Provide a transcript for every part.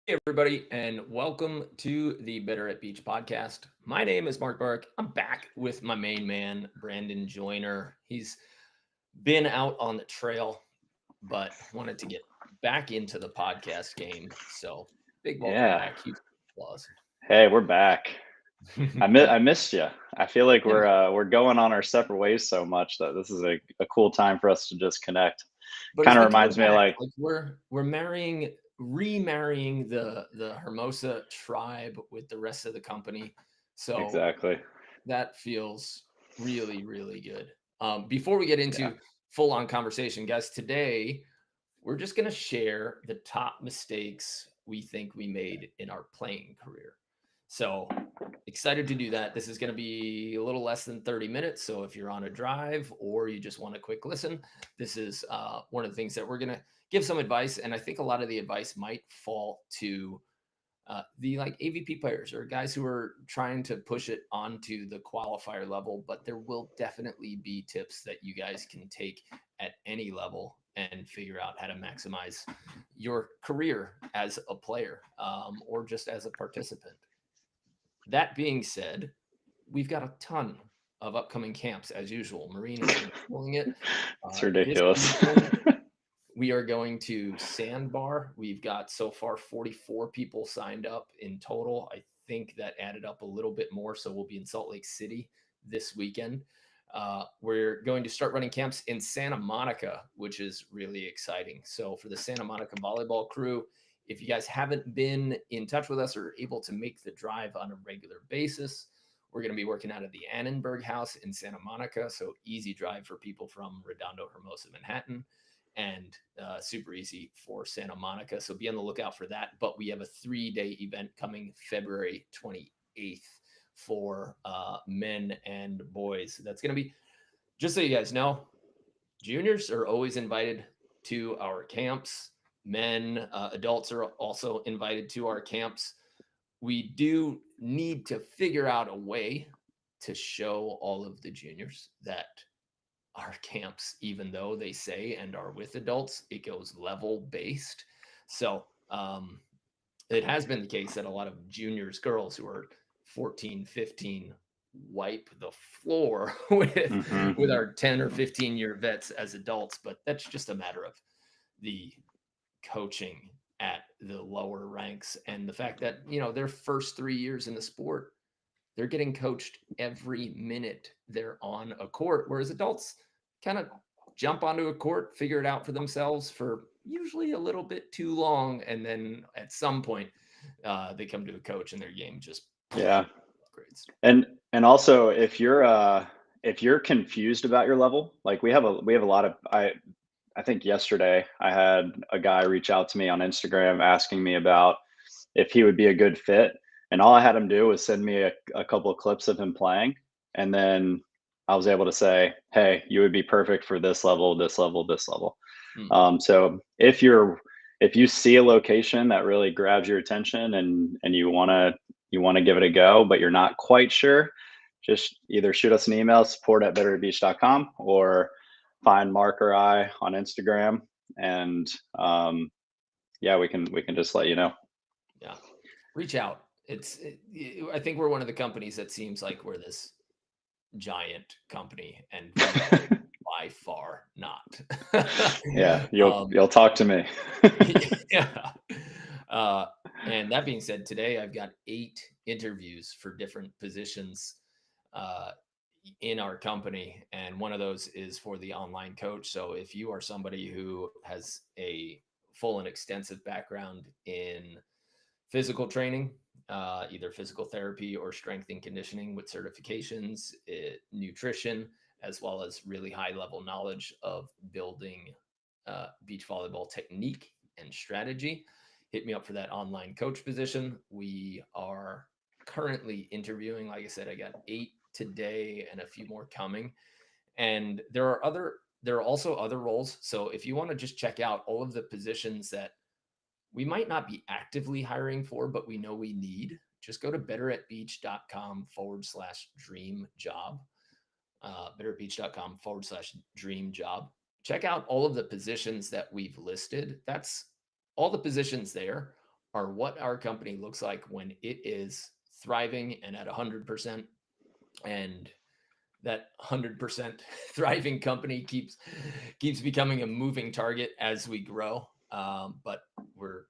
Everybody, and welcome to the Better at Beach podcast. My name is Mark Burke. I'm back with my main man, Brandon Joyner. He's been out on the trail, but wanted to get back into the podcast game. So, big welcome Yeah. back. Huge applause. Hey, we're back. I missed you. I feel like Yeah, man. we're going on our separate ways so much that this is a cool time for us to just connect. But it's Kind of good to be reminds me of back. like Like we're marrying, remarrying the Hermosa tribe with the rest of the company. So exactly. that feels really, really good. Before we get Yeah. into full on conversation, guys, today we're just going to share the top mistakes we think we made in our playing career. So excited to do that. This is going to be a little less than 30 minutes. So if you're on a drive or you just want a quick listen, this is one of the things that we're going to give some advice. And I think a lot of the advice might fall to the like AVP players or guys who are trying to push it onto the qualifier level, but there will definitely be tips that you guys can take at any level and figure out how to maximize your career as a player or just as a participant. That being said, we've got a ton of upcoming camps as usual. Marine has been killing it. It's This ridiculous. weekend, we are going to Sandbar. We've got so far 44 people signed up in total. I think that added up a little bit more. So we'll be in Salt Lake City this weekend. We're going to start running camps in Santa Monica, which is really exciting. So for the Santa Monica volleyball crew, if you guys haven't been in touch with us or able to make the drive on a regular basis, we're going to be working out of the Annenberg House in Santa Monica. So easy drive for people from Redondo, Hermosa, Manhattan, and super easy for Santa Monica. So be on the lookout for that. But we have a 3-day event coming February 28th for men and boys. That's going to be, just so you guys know, juniors are always invited to our camps. Men, adults are also invited to our camps. We do need to figure out a way to show all of the juniors that our camps, even though they say and are with adults, it goes level based. So it has been the case that a lot of juniors, girls who are 14, 15, wipe the floor hmm with our 10 or 15-year vets as adults, but that's just a matter of the coaching at the lower ranks and the fact that, their first 3 years in the sport, they're getting coached every minute they're on a court, whereas adults kind of jump onto a court, figure it out for themselves for usually a little bit too long, and then at some point they come to a coach and their game just Yeah. upgrades. And also if you're confused about your level, like we have a lot of I think yesterday I had a guy reach out to me on Instagram asking me about if he would be a good fit. And all I had him do was send me a couple of clips of him playing. And then I was able to say, hey, you would be perfect for this level, this level, this level. Hmm. So if you see a location that really grabs your attention and you wanna give it a go, but you're not quite sure, just either shoot us an email, support@betterbeach.com, or find Mark or I on Instagram, and yeah, we can just let you know. Yeah, reach out. I think we're one of the companies that seems like we're this giant company, and we are by far not. Yeah, you'll um, you'll talk to me. yeah. Uh, and that being said, today I've got 8 interviews for different positions uh, in our company, and one of those is for the online coach. So if you are somebody who has a full and extensive background in physical training, either physical therapy or strength and conditioning with certifications, nutrition, as well as really high level knowledge of building beach volleyball technique and strategy, hit me up for that online coach position. We are currently interviewing. Like I said, I got 8 today and a few more coming. And there are also other roles. So if you want to just check out all of the positions that we might not be actively hiring for, but we know we need, just go to betteratbeach.com/dream job. Betteratbeach.com/dream job. Check out all of the positions that we've listed. That's all the positions there are what our company looks like when it is thriving and at 100%. And that 100% thriving company keeps becoming a moving target as we grow. But we're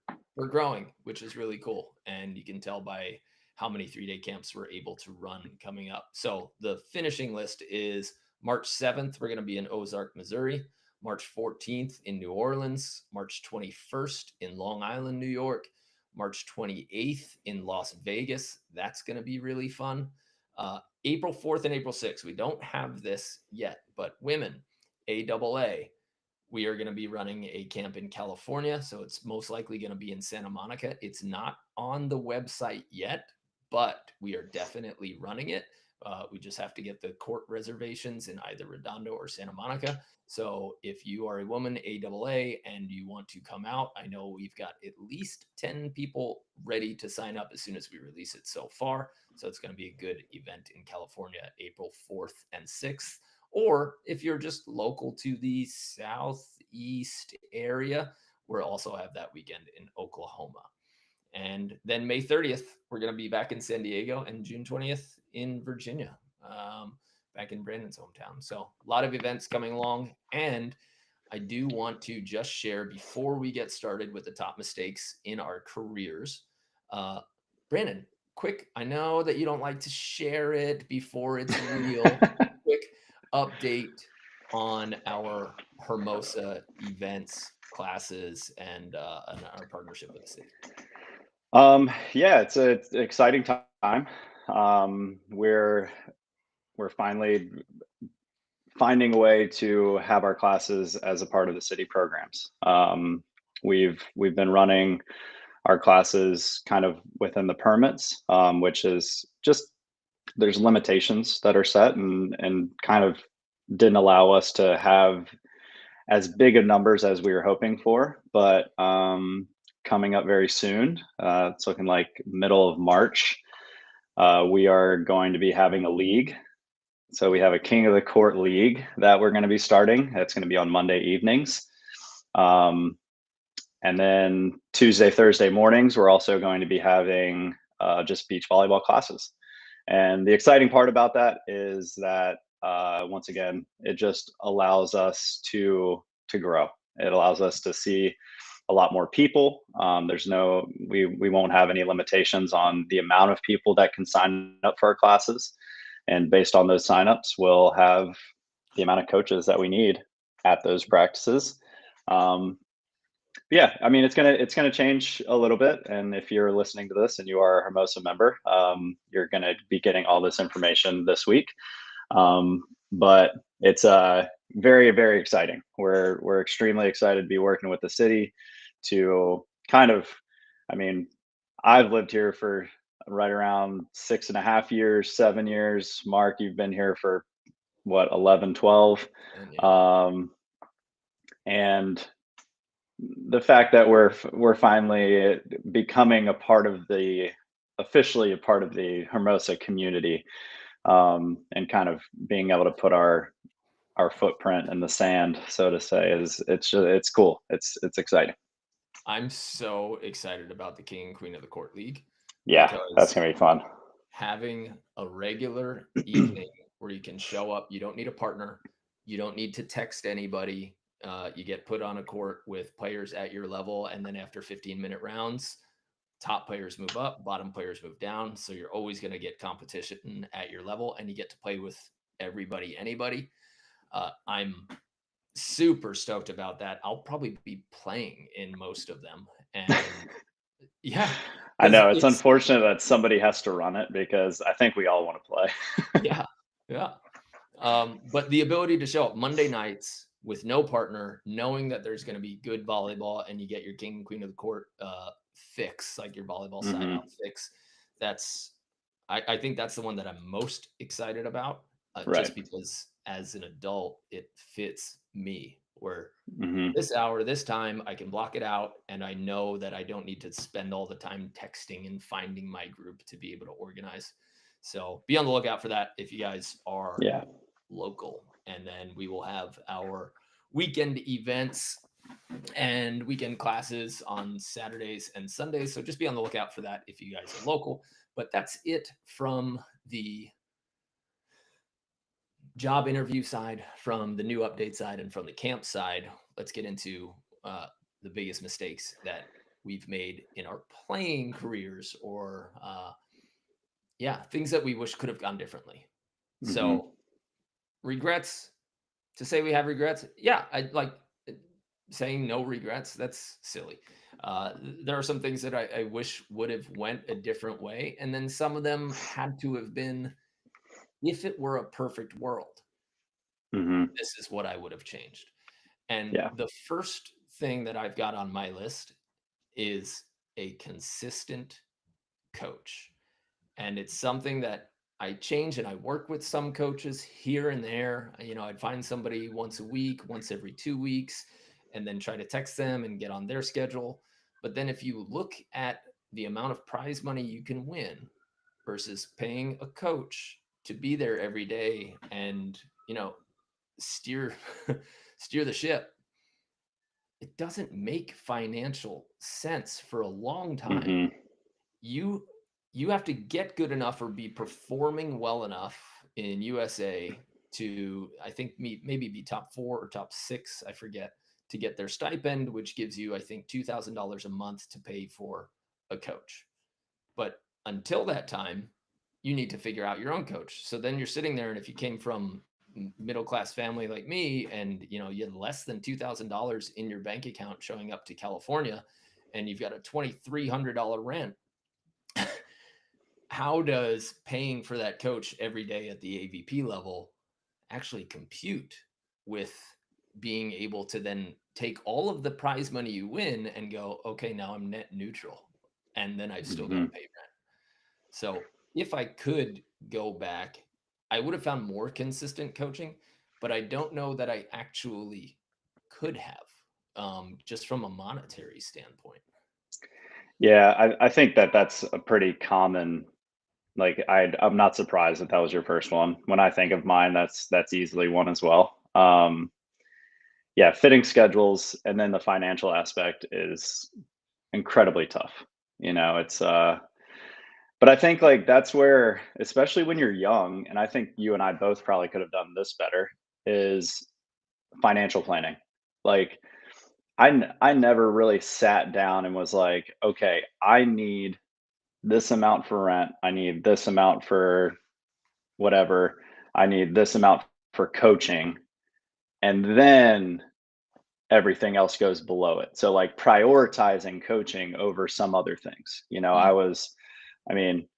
growing, which is really cool, and you can tell by how many 3-day camps we're able to run coming up. So the finishing list is March 7th, we're going to be in Ozark, Missouri. March 14th in New Orleans. March 21st in Long Island, New York. March 28th in Las Vegas. That's going to be really fun. April 4th and April 6th. We don't have this yet, but women, AAA, we are going to be running a camp in California. So it's most likely going to be in Santa Monica. It's not on the website yet, but we are definitely running it. We just have to get the court reservations in either Redondo or Santa Monica. So if you are a woman, AAA, and you want to come out, I know we've got at least 10 people ready to sign up as soon as we release it so far. So it's going to be a good event in California, April 4th and 6th. Or if you're just local to the southeast area, we'll also have that weekend in Oklahoma. And then May 30th, we're going to be back in San Diego, and June 20th in Virginia, back in Brandon's hometown. So a lot of events coming along. And I do want to just share before we get started with the top mistakes in our careers. Brandon, quick, I know that you don't like to share it before it's real. Quick update on our Hermosa events, classes, and our partnership with the city. Yeah, it's an exciting time. We're finally finding a way to have our classes as a part of the city programs. We've been running our classes kind of within the permits, which is just there's limitations that are set and kind of didn't allow us to have as big of numbers as we were hoping for. But coming up very soon, it's looking like middle of March, we are going to be having a league. So we have a King of the Court league that we're going to be starting. That's going to be on Monday evenings. And then Tuesday, Thursday mornings, we're also going to be having just beach volleyball classes. And the exciting part about that is that once again, it just allows us to grow. It allows us to see a lot more people. We won't have any limitations on the amount of people that can sign up for our classes. And based on those signups, we'll have the amount of coaches that we need at those practices. Yeah, I mean, it's gonna change a little bit. And if you're listening to this and you are a Hermosa member, you're gonna be getting all this information this week. But it's very, very exciting. We're extremely excited to be working with the city to kind of, I mean, I've lived here for right around 6.5 years, 7 years. Mark, you've been here for what, 11, 12. And yeah. And the fact that we're finally becoming officially a part of the Hermosa community, and kind of being able to put our footprint in the sand, so to say, it's cool. It's exciting. I'm so excited about the King and Queen of the Court League. Yeah, that's gonna be fun. Having a regular evening where you can show up, you don't need a partner, you don't need to text anybody. You get put on a court with players at your level, and then after 15-minute rounds, top players move up, bottom players move down. So you're always going to get competition at your level, and you get to play with everybody, anybody. I'm super stoked about that. I'll probably be playing in most of them. And yeah, I know it's unfortunate that somebody has to run it because I think we all want to play. Yeah. But the ability to show up Monday nights with no partner, knowing that there's going to be good volleyball and you get your King and Queen of the Court fix, like your volleyball side out fix. I think that's the one that I'm most excited about, Right. just because as an adult, it fits me where this hour, this time, I can block it out, and I know that I don't need to spend all the time texting and finding my group to be able to organize. So be on the lookout for that if you guys are local. And then we will have our weekend events and weekend classes on Saturdays and Sundays. So just be on the lookout for that if you guys are local. But that's it from the job interview side, from the new update side, and from the camp side. Let's get into the biggest mistakes that we've made in our playing careers, or yeah, things that we wish could have gone differently. Mm-hmm. So regrets, to say we have regrets, yeah, I like saying no regrets. That's silly. There are some things that I wish would have went a different way, and then some of them had to have been, if it were a perfect world, Mm-hmm. this is what I would have changed. And Yeah. the first thing that I've got on my list is a consistent coach. And it's something that I change, and I work with some coaches here and there. I'd find somebody once a week, once every 2 weeks, and then try to text them and get on their schedule. But then if you look at the amount of prize money you can win versus paying a coach to be there every day and, steer steer the ship, it doesn't make financial sense for a long time. Mm-hmm. You have to get good enough or be performing well enough in USA to, I think, maybe be top 4 or top 6, I forget, to get their stipend, which gives you, I think, $2,000 a month to pay for a coach. But until that time, you need to figure out your own coach. So then you're sitting there, and if you came from middle class family like me, and you had less than $2,000 in your bank account showing up to California, and you've got a $2,300 rent, how does paying for that coach every day at the AVP level actually compute with being able to then take all of the prize money you win and go, okay, now I'm net neutral, and then I've still got Mm-hmm. to pay rent? So if I could go back, I would have found more consistent coaching, but I don't know that I actually could have, just from a monetary standpoint. Yeah, I think that that's a pretty common. Like I'm not surprised that that was your first one. When I think of mine, that's easily one as well. Yeah, fitting schedules and then the financial aspect is incredibly tough. It's but I think like that's where, especially when you're young, and I think you and I both probably could have done this better, is financial planning. Like I never really sat down and was like, okay, I need this amount for rent. I need this amount for whatever. I need this amount for coaching. And then everything else goes below it. So like prioritizing coaching over some other things. Mm, I mean,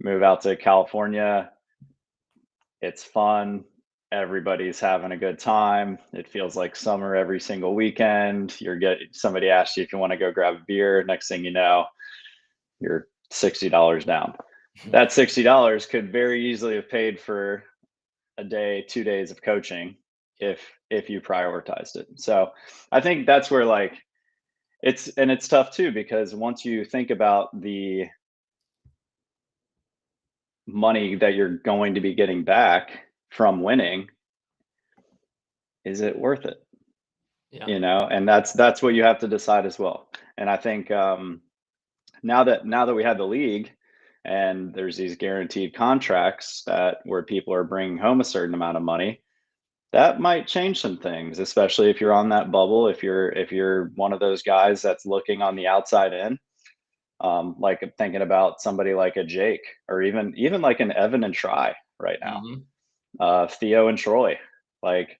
move out to California, it's fun. Everybody's having a good time. It feels like summer every single weekend. Somebody asks you if you want to go grab a beer. Next thing you know, you're $60 down. That $60 could very easily have paid for a day, 2 days of coaching yeah. if you prioritized it. So I think that's where like it's tough too, because once you think about the money that you're going to be getting back from winning, is it worth it? Yeah. And that's what you have to decide as well. And I think now that we have the league and there's these guaranteed contracts that where people are bringing home a certain amount of money, that might change some things, especially if you're on that bubble. If you're one of those guys that's looking on the outside in, like thinking about somebody like a Jake, or even like an Evan and Try right now, Hmm. Theo and Troy, like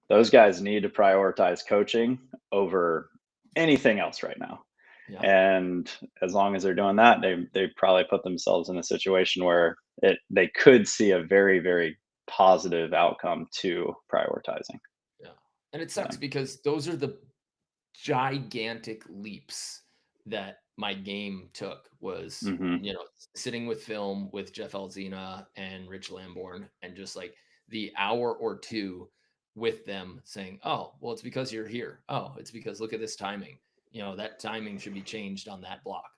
those guys need to prioritize coaching over anything else right now. Yeah. And as long as they're doing that, they probably put themselves in a situation where they could see a very, very positive outcome to prioritizing. Yeah. And it Yeah. sucks because those are the gigantic leaps that my game took, was, Hmm. sitting with film with Jeff Alzina and Rich Lamborn, and just like the hour or two with them saying, oh, well, it's because you're here. Oh, it's because look at this timing. That timing should be changed on that block.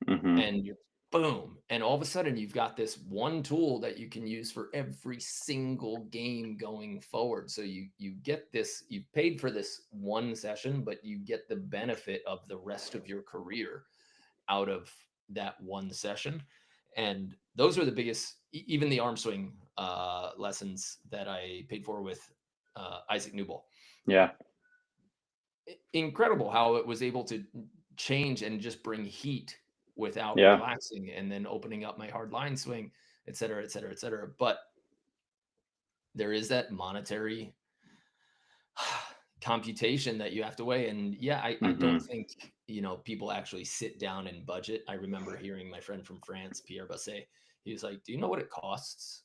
Hmm. And boom. And all of a sudden you've got this one tool that you can use for every single game going forward. So you get this, you've paid for this one session, but you get the benefit of the rest of your career out of that one session. And those are the biggest, even the arm swing lessons that I paid for with Isaac Newball. Yeah. Incredible how it was able to change and just bring heat without Yeah. relaxing, and then opening up my hard line swing, et cetera, et cetera, et cetera. But there is that monetary computation that you have to weigh. And yeah, I don't think, people actually sit down and budget. I remember hearing my friend from France, Pierre Basset, he was like, do you know what it costs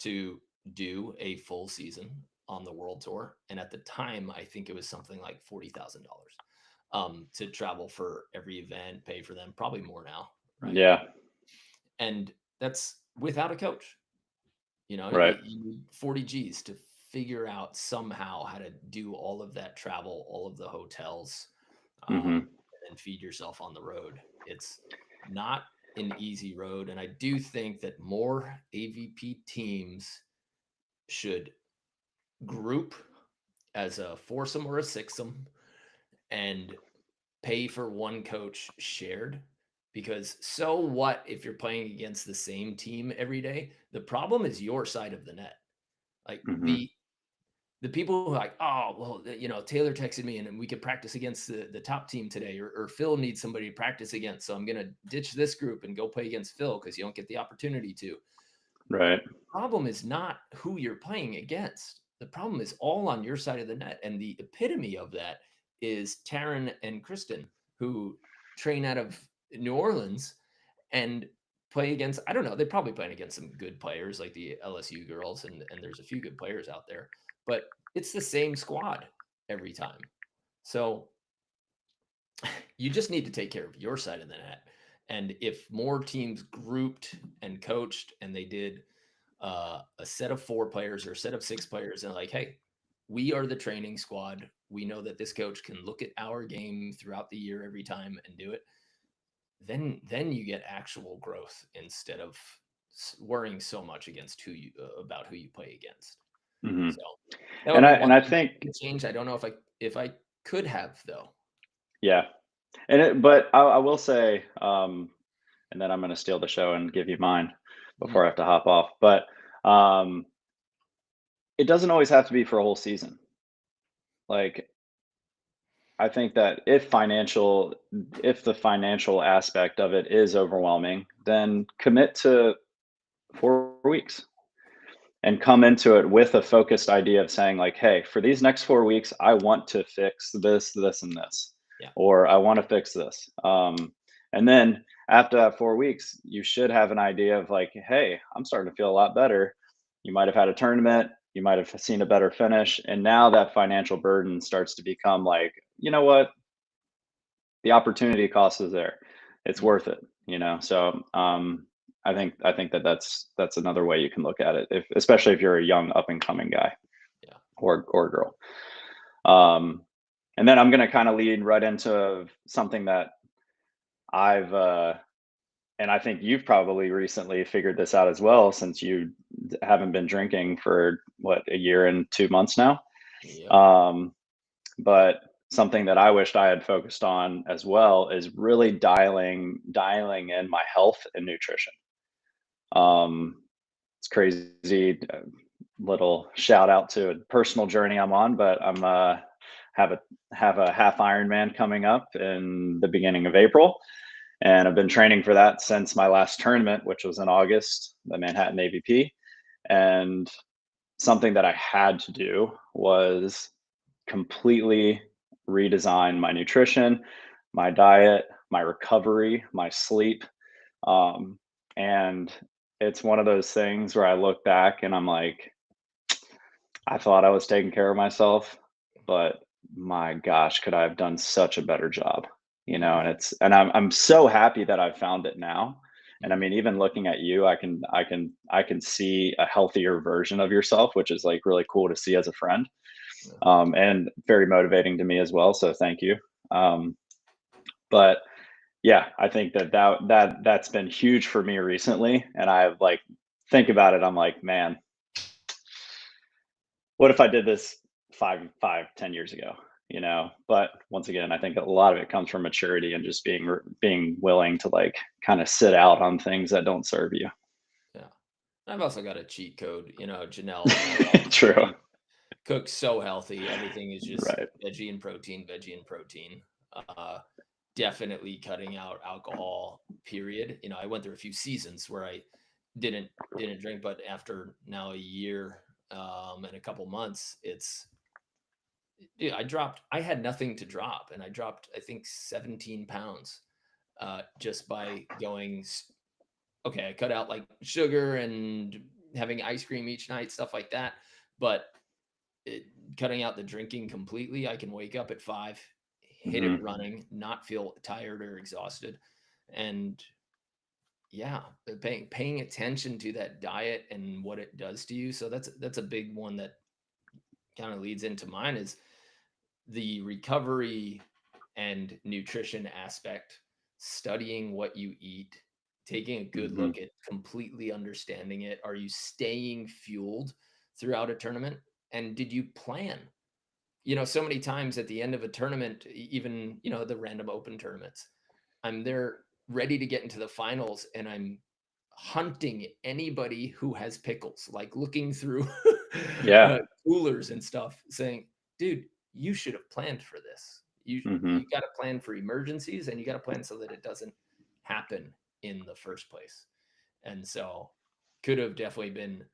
to do a full season on the world tour? And at the time, I think it was something like $40,000 to travel for every event, pay for them, probably more now, right? Yeah. And that's without a coach. Right. You need 40 G's to figure out somehow how to do all of that travel, all of the hotels, and then feed yourself on the road. It's not an easy road. And I do think that more AVP teams should group as a foursome or a sixsome and pay for one coach shared. Because so what if you're playing against the same team every day? The problem is your side of the net. Like the people who are like, oh, well, Taylor texted me and we could practice against the top team today, or Phil needs somebody to practice against. So I'm going to ditch this group and go play against Phil because you don't get the opportunity to. Right. The problem is not who you're playing against. The problem is all on your side of the net. And the epitome of that is Taryn and Kristen, who train out of New Orleans and play against, I don't know, they're probably playing against some good players like the LSU girls, and there's a few good players out there, but it's the same squad every time. So you just need to take care of your side of the net. And if more teams grouped and coached and they did a set of 4 players or a set of 6 players, and like, hey, we are the training squad. We know that this coach can look at our game throughout the year every time and do it. Then you get actual growth instead of worrying so much against about who you play against. So that would And be I one thing think, to change. I don't know if I could have though. yeah. But I will say, and then I'm going to steal the show and give you mine before I have to hop off. But it doesn't always have to be for a whole season. Like, I think that if the financial aspect of it is overwhelming, then commit to 4 weeks and come into it with a focused idea of saying like, hey, for these next 4 weeks, I want to fix this, this, and this, Yeah. or I want to fix this. And then after that 4 weeks, you should have an idea of like, hey, I'm starting to feel a lot better. You might have had a tournament, you might have seen a better finish. And now that financial burden starts to become like, you know what? The opportunity cost is there. It's worth it, So I think that's another way you can look at it, especially if you're a young up and coming guy, Yeah. or girl. And then I'm gonna kind of lead right into something that I've and I think you've probably recently figured this out as well, since you haven't been drinking for what, a year and 2 months now. Yep. But something that I wished I had focused on as well is really dialing in my health and nutrition. It's crazy. Little shout out to a personal journey I'm on, but I'm have a half Ironman coming up in the beginning of April, and I've been training for that since my last tournament, which was in August, the Manhattan AVP. And something that I had to do was completely redesign my nutrition, my diet, my recovery, my sleep. And it's one of those things where I look back and I'm like, I thought I was taking care of myself, but my gosh, could I have done such a better job? And I'm so happy that I've found it now. And I mean, even looking at you, I can see a healthier version of yourself, which is like really cool to see as a friend, and very motivating to me as well. So thank you. But Yeah, I think that's been huge for me recently, and I've, like, think about it, I'm like, "Man, what if I did this 10 years ago?" You know? But once again, I think a lot of it comes from maturity and just being willing to, like, kinda sit out on things that don't serve you. Yeah. I've also got a cheat code, Janelle, True. she cooks so healthy. Everything is just Right. veggie and protein. Uh, Definitely cutting out alcohol, period. I went through a few seasons where I didn't drink, but after now a year, and a couple months, I had nothing to drop, and I dropped, I think, 17 pounds, just by okay, I cut out like sugar and having ice cream each night, stuff like that. But it, cutting out the drinking completely, I can wake up at 5, hit it Mhm. running, not feel tired or exhausted. And yeah, paying attention to that diet and what it does to you. So that's a big one that kind of leads into mine is the recovery and nutrition aspect, studying what you eat, taking a good Mhm. look at completely understanding it. Are you staying fueled throughout a tournament? And did you plan? So many times at the end of a tournament, even, the random open tournaments, I'm there ready to get into the finals and I'm hunting anybody who has pickles, like looking through Yeah. coolers and stuff, saying, dude, you should have planned for this. You Mhm. got to plan for emergencies and you got to plan so that it doesn't happen in the first place. And so could have definitely been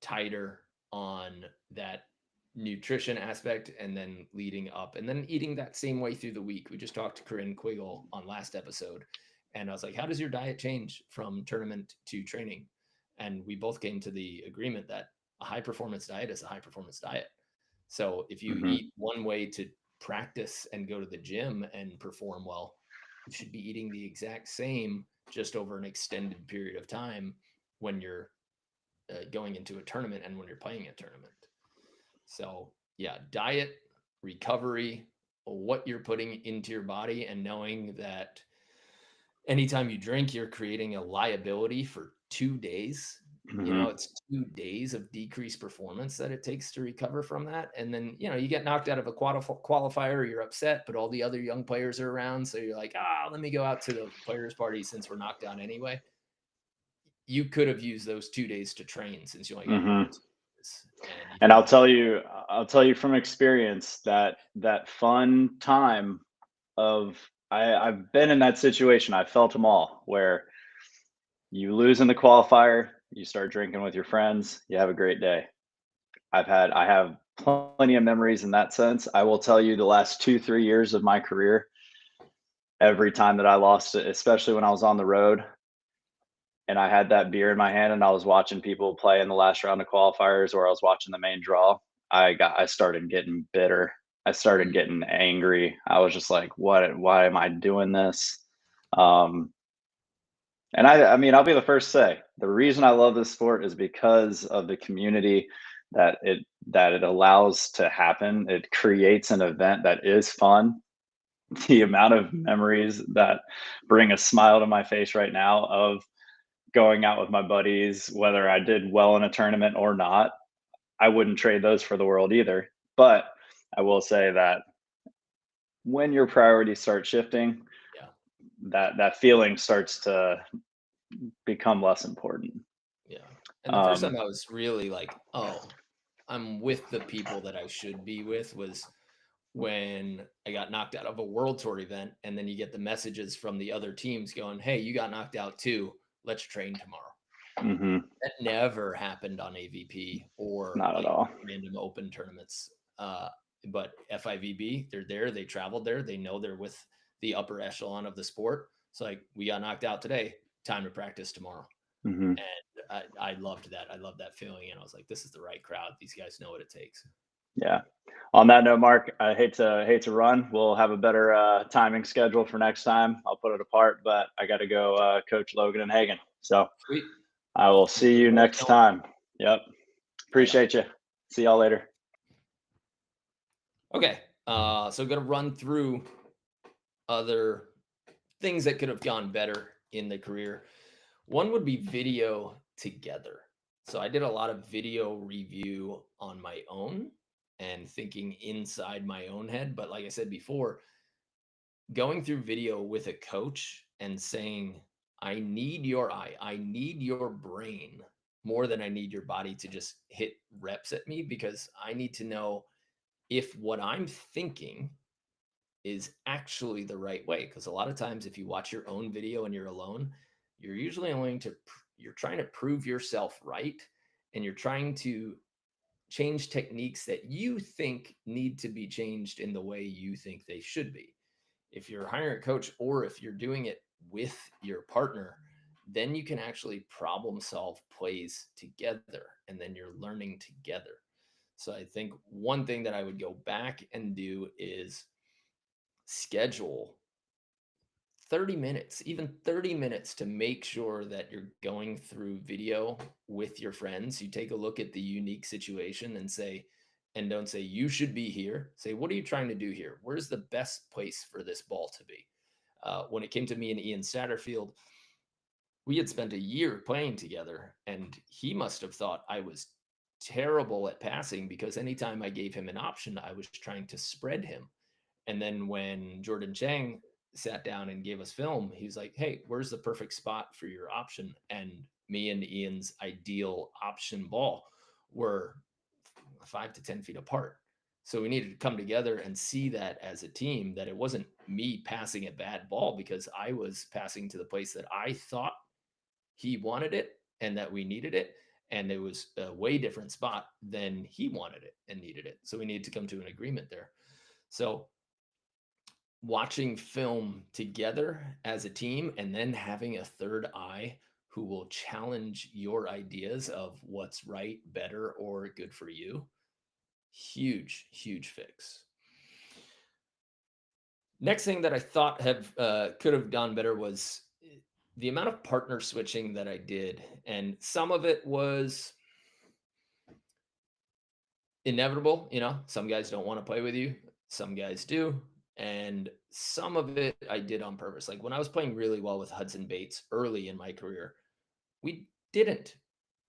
tighter on that nutrition aspect and then leading up and then eating that same way through the week. We just talked to Corinne Quiggle on last episode. And I was like, how does your diet change from tournament to training? And we both came to the agreement that a high performance diet is a high performance diet. So if you Mhm. eat one way to practice and go to the gym and perform well, you should be eating the exact same just over an extended period of time when you're going into a tournament and when you're playing a tournament. So, yeah, diet, recovery, what you're putting into your body, and knowing that anytime you drink, you're creating a liability for 2 days. Mhm. It's 2 days of decreased performance that it takes to recover from that. And then, you get knocked out of a qualifier, you're upset, but all the other young players are around. So you're like, let me go out to the players' party since we're knocked out anyway. You could have used those 2 days to train since you only got one or Mhm. 2 days, and you And didn't have to. I'll tell you from experience that that fun time of I've been in that situation. I felt them all where you lose in the qualifier, you start drinking with your friends, you have a great day. I have plenty of memories in that sense. I will tell you the last 2, 3 years of my career, every time that I lost it, especially when I was on the road and I had that beer in my hand and I was watching people play in the last round of qualifiers or I was watching the main draw, I started getting bitter. I started Mm, getting angry. I was just like, "What? Why am I doing this?" Um, and I mean, I'll be the first to say the reason I love this sport is because of the community that it allows to happen. It creates an event that is fun. The amount of memories that bring a smile to my face right now of going out with my buddies, whether I did well in a tournament or not, I wouldn't trade those for the world either. But I will say that when your priorities start shifting, yeah, that feeling starts to become less important. yeah. And the first time Um, I was really like, "Oh, I'm with the people that I should be with," was when I got knocked out of a world tour event, and then you get the messages from the other teams going, "Hey, you got knocked out too. Let's train tomorrow." mhm, That never happened on AVP or not at like all. random open tournaments. But FIVB, they're there, they traveled there, they know they're with the upper echelon of the sport. It's like, we got knocked out today, time to practice tomorrow. Mhm, And I loved that. I loved that feeling. And I was like, this is the right crowd. These guys know what it takes. yeah. On that note, Mark, I hate to run. We'll have a better timing schedule for next time. I'll put it apart, but I got to go coach Logan and Hagen. So Sweet. I will We'll see get you those next going. time. Yep. Right on. Appreciate you. See y'all later. Okay. So I'm going to run through other things that could have gone better in the career. One would be video together. So I did a lot of video review on my own and thinking inside my own head. But like I said before, going through video with a coach and saying, I need your eye, I need your brain more than I need your body to just hit reps at me, because I need to know if what I'm thinking is actually the right way. Because a lot of times, if you watch your own video and you're alone, you're usually only you're trying to prove yourself right, and you're trying to change techniques that you think need to be changed in the way you think they should be. If you're hiring a coach, or if you're doing it with your partner, then you can actually problem solve plays together, and then you're learning together. So I think one thing that I would go back and do is schedule 30 minutes, even 30 minutes, to make sure that you're going through video with your friends. You take a look at the unique situation and say, and don't say, you should be here. Say, what are you trying to do here? Where's the best place for this ball to be? When it came to me and Ian Satterfield, we had spent a year playing together, and he must have thought I was terrible at passing, because anytime I gave him an option, I was trying to spread him. And then when Jordan Chang sat down and gave us film, he's like, hey, where's the perfect spot for your option? And me and Ian's ideal option ball were 5 to 10 feet apart. So we needed to come together and see that as a team, that it wasn't me passing a bad ball because I was passing to the place that I thought he wanted it and that we needed it. And it was a way different spot than he wanted it and needed it. So we needed to come to an agreement there. So watching film together as a team, and then having a third eye who will challenge your ideas of what's right, better, or good for you. Huge, huge fix. Next thing that I thought could have gone better was the amount of partner switching that I did. And some of it was inevitable. Some guys don't want to play with you, some guys do. And some of it I did on purpose. Like when I was playing really well with Hudson Bates early in my career, we didn't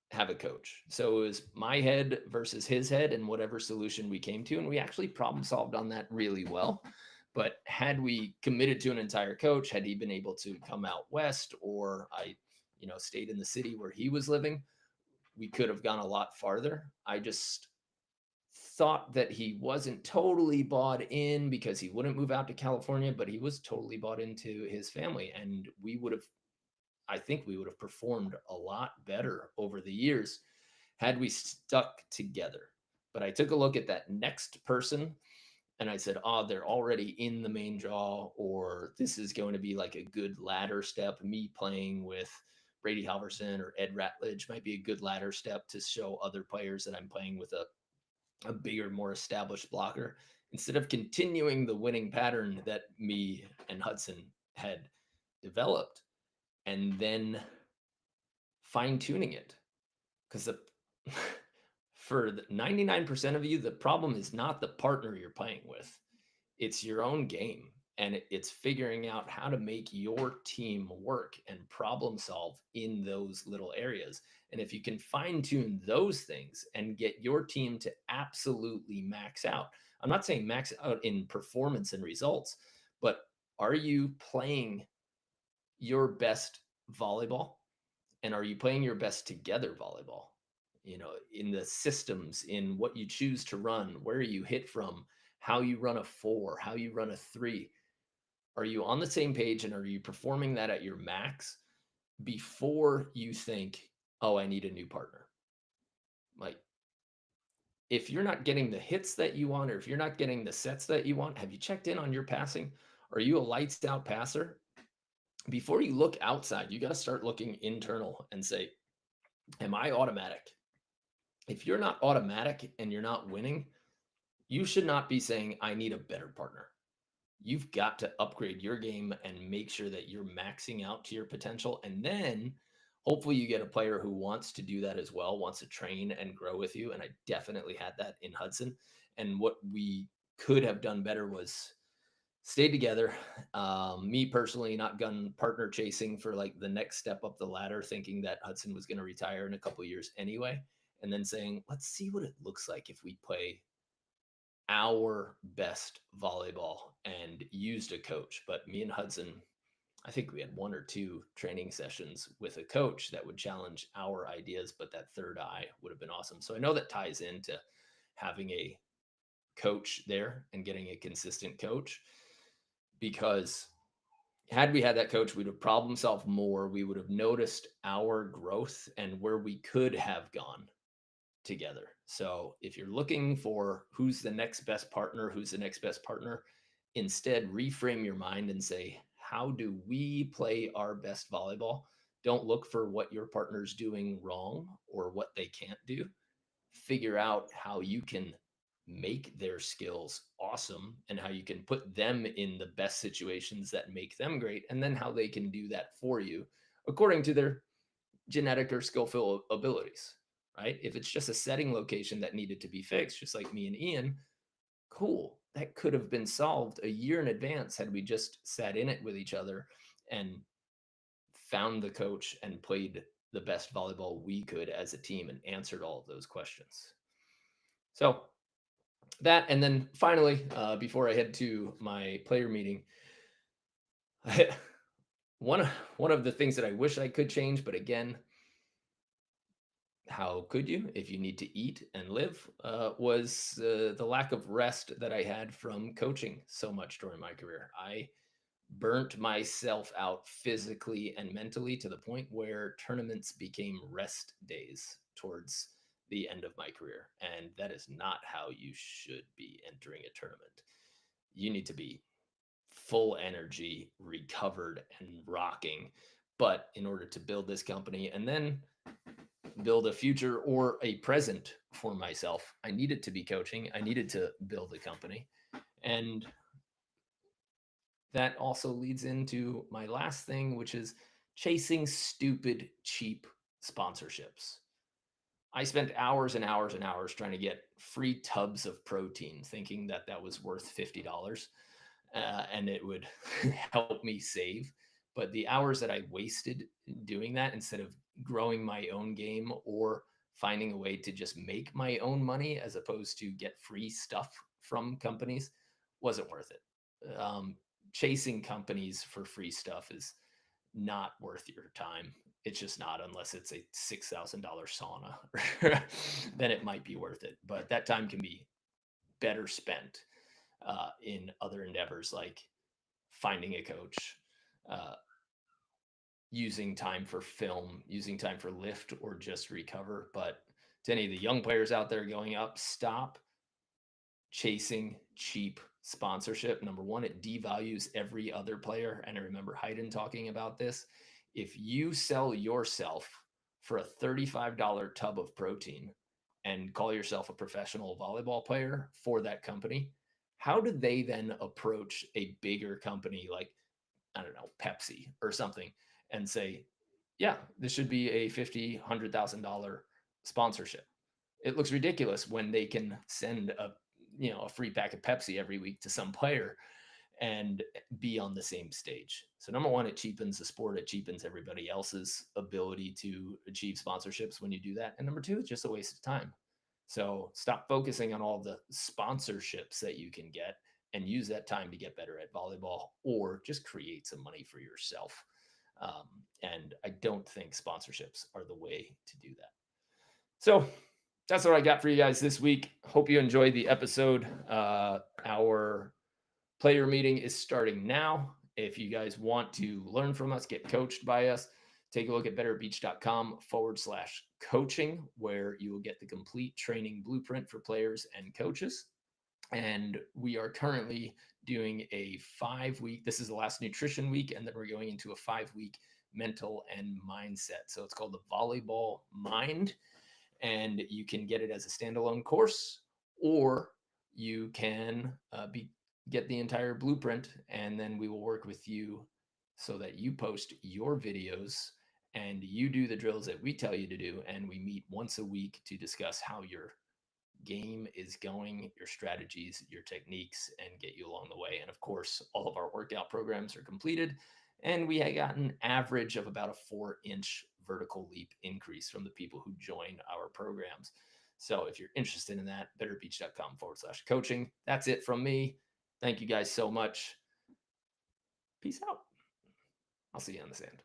have a coach. So it was my head versus his head, and whatever solution we came to. And we actually problem solved on that really well. But had we committed to an entire coach, had he been able to come out west, or I, stayed in the city where he was living, we could have gone a lot farther. I just thought that he wasn't totally bought in because he wouldn't move out to California, but he was totally bought into his family. And I think we would have performed a lot better over the years had we stuck together. But I took a look at that next person and I said, oh, they're already in the main draw, or this is going to be like a good ladder step. Me playing with Brady Halverson or Ed Ratledge might be a good ladder step to show other players that I'm playing with a bigger, more established blocker, instead of continuing the winning pattern that me and Hudson had developed, and then fine tuning it. Because for the 99% of you, the problem is not the partner you're playing with, it's your own game. And it's figuring out how to make your team work and problem solve in those little areas. And if you can fine tune those things and get your team to absolutely max out, I'm not saying max out in performance and results, but are you playing your best volleyball? And are you playing your best together volleyball? In the systems, in what you choose to run, where you hit from, how you run a 4, how you run a 3. Are you on the same page, and are you performing that at your max before you think, oh, I need a new partner? Like, if you're not getting the hits that you want, or if you're not getting the sets that you want, have you checked in on your passing? Are you a lights out passer? Before you look outside, you got to start looking internal and say, am I automatic? If you're not automatic and you're not winning, you should not be saying, I need a better partner. You've got to upgrade your game and make sure that you're maxing out to your potential. And then hopefully you get a player who wants to do that as well, wants to train and grow with you. And I definitely had that in Hudson. And what we could have done better was stayed together. Me personally, not gun partner chasing for like the next step up the ladder, thinking that Hudson was going to retire in a couple of years anyway, and then saying, let's see what it looks like if we play our best volleyball, and used a coach. But me and Hudson, I think we had one or two training sessions with a coach that would challenge our ideas, but that third eye would have been awesome. So I know that ties into having a coach there and getting a consistent coach, because had we had that coach, we'd have problem solved more. We would have noticed our growth and where we could have gone together. So if you're looking for who's the next best partner, instead reframe your mind and say, how do we play our best volleyball? Don't look for what your partner's doing wrong or what they can't do. Figure out how you can make their skills awesome and how you can put them in the best situations that make them great, and then how they can do that for you according to their genetic or skillful abilities, right? If it's just a setting location that needed to be fixed, just like me and Ian, cool. That could have been solved a year in advance had we just sat in it with each other and found the coach and played the best volleyball we could as a team and answered all of those questions. So that, and then finally, before I head to my player meeting, I, one of the things that I wish I could change, but again, how could you if you need to eat and live, was the lack of rest that I had from coaching so much during my career. I burnt myself out physically and mentally to the point where tournaments became rest days towards the end of my career. And that is not how you should be entering a tournament. You need to be full energy, recovered, and rocking. But in order to build this company and then build a future or a present for myself, I needed to be coaching. I needed to build a company. And that also leads into my last thing, which is chasing stupid, cheap sponsorships. I spent hours and hours and hours trying to get free tubs of protein, thinking that that was worth $50, and it would help me save. But the hours that I wasted doing that instead of growing my own game or finding a way to just make my own money as opposed to get free stuff from companies wasn't worth it. Chasing companies for free stuff is not worth your time. It's just not, unless it's a $6,000 sauna. Then it might be worth it. But that time can be better spent in other endeavors like finding a coach, uh, using time for film, using time for lift, or just recover. But to any of the young players out there going up, stop chasing cheap sponsorship. Number one, it devalues every other player. And I remember Hayden talking about this. If you sell yourself for a $35 tub of protein and call yourself a professional volleyball player for that company, how do they then approach a bigger company like, I don't know, Pepsi or something, and say, yeah, this should be a $50,000, $100,000 sponsorship? It looks ridiculous when they can send a free pack of Pepsi every week to some player and be on the same stage. So number one, it cheapens the sport. It cheapens everybody else's ability to achieve sponsorships when you do that. And number two, it's just a waste of time. So stop focusing on all the sponsorships that you can get and use that time to get better at volleyball or just create some money for yourself. And I don't think sponsorships are the way to do that. So that's what I got for you guys this week. Hope you enjoyed the episode. Our player meeting is starting now. If you guys want to learn from us, get coached by us, take a look at betterbeach.com/coaching, where you will get the complete training blueprint for players and coaches. And we are currently doing a 5-week, this is the last nutrition week, and then we're going into a 5-week mental and mindset. So it's called the Volleyball Mind. And you can get it as a standalone course, or you can get the entire blueprint, and then we will work with you so that you post your videos and you do the drills that we tell you to do, and we meet once a week to discuss how you're game is going, your strategies, your techniques, and get you along the way. And of course, all of our workout programs are completed, and we had got an average of about a 4-inch vertical leap increase from the people who join our programs. So if you're interested in that, betterbeach.com/coaching. That's it from me. Thank you guys so much. Peace out. I'll see you on the sand.